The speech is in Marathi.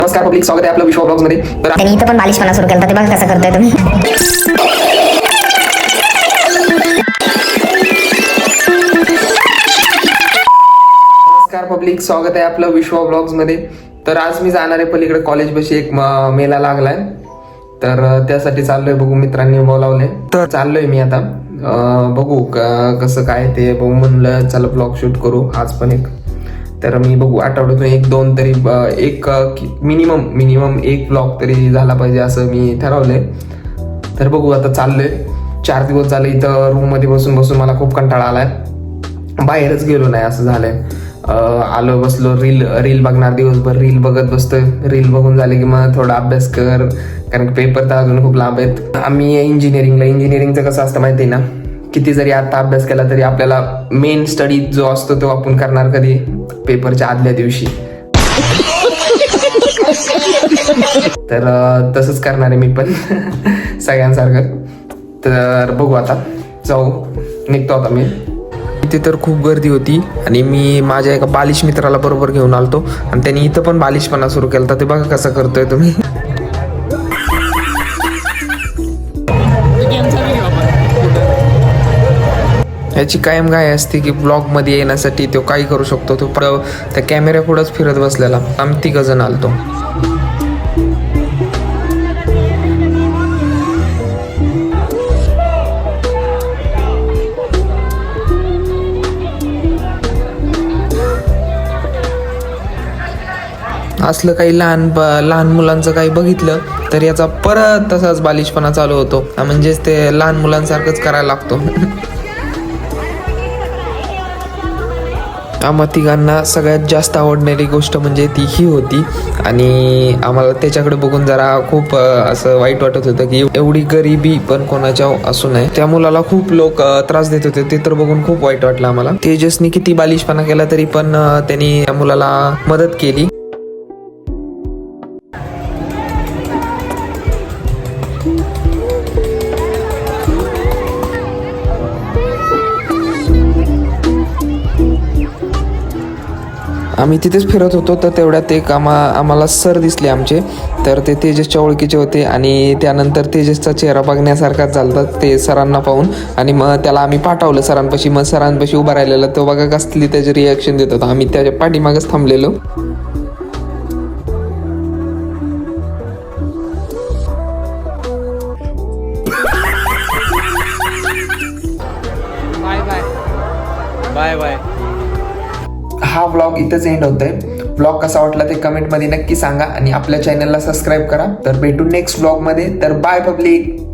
नमस्कार पब्लिक, स्वागत आहे आपलं विश्व ब्लॉग्स मध्ये. तर त्यांनी इथं पण बालिशपणा सुरू केला, ते बघा कसं करतोय तुम्ही. नमस्कार पब्लिक, स्वागत आहे आपलं विश्व ब्लॉग्स मध्ये. तर आज मी जाणार आहे पलीकडे कॉलेज बशी एक मेला लागलाय, तर त्यासाठी चाललोय. बघू, मित्रांनी बोलावले तर चाललोय मी आता. बघू कसं काय ते बघू, म्हणलं चला ब्लॉग शूट करू आज पण एक. तर मी बघू आठवड्यातून एक दोन तरी एक मिनिमम एक ब्लॉग तरी झाला पाहिजे असं मी ठरवलंय. तर बघू आता चाललोय. 4 दिवस झाले इथं रूम मध्ये बसून बसून मला खूप कंटाळा आलाय, बाहेरच गेलो नाही असं झालंय. आलो बसलो रील बघणार, दिवसभर रील बघत बसतोय. रील बघून झाले की मग थोडा अभ्यास कर, कारण पेपर तर अजून खूप लांब आहेत. आम्ही इंजिनिअरिंगचं कसं असतं माहिती आहे ना, किती जरी आता अभ्यास केला तरी आपल्याला मेन स्टडी जो असतो तो आपण करणार कधी, पेपरच्या आदल्या दिवशी. तर तसंच करणार आहे मी पण सगळ्यांसारखं. तर बघू आता, जाऊ निघतो आता मी. इथे तर खूप गर्दी होती आणि मी माझ्या एका बालिश मित्राला बरोबर घेऊन आलतो आणि त्यांनी इथं पण बालिशपणा सुरू केला. तर ते बघा कसं करतोय तुम्ही. याची कायम काय असते की ब्लॉग मध्ये येण्यासाठी तो काही करू शकतो. तो त्या कॅमेऱ्या पुढंच फिरत बसलेला. आम्ही 3 जण आलतो. असलं काही लहान मुलांचं काही बघितलं तर याचा परत तसाच बालिशपणा चालू होतो. म्हणजेच ते लहान मुलांसारखंच करायला लागतो. आम्हा तिघांना सगळ्यात जास्त आवडणारी गोष्ट म्हणजे ती ही होती आणि आम्हाला त्याच्याकडे बघून जरा खूप असं वाईट वाटत होतं की एवढी गरिबी पण कोणाच्या असू नये. त्या मुलाला खूप लोक त्रास देत होते, ते तर बघून खूप वाईट वाटलं आम्हाला. तेजसनी किती बालिशपणा केला तरी पण त्यांनी त्या मुलाला मदत केली. आम्ही तिथेच फिरत होतो तर तेवढ्यात एक आम्हाला सर दिसले आमचे. तर ते तेजसच्या ओळखीचे होते आणि त्यानंतर तेजसचा चेहरा बघण्यासारखाच झाला ते सरांना पाहून. आणि मग त्याला आम्ही पाठवलं सरांपाशी. मग सरांपाशी उभा राहिलेला तो बघा कसली त्याची रिॲक्शन देत होता. आम्ही त्याच्या पाठीमागच थांबलेलो. Bye bye. हा व्लॉग इथंच एंड होतोय. व्लॉग कसा वाटला ते कमेंटमध्ये नक्की सांगा आणि आपल्या चॅनलला सबस्क्राईब करा. तर भेटू नेक्स्ट व्लॉग मध्ये. तर बाय पब्लिक.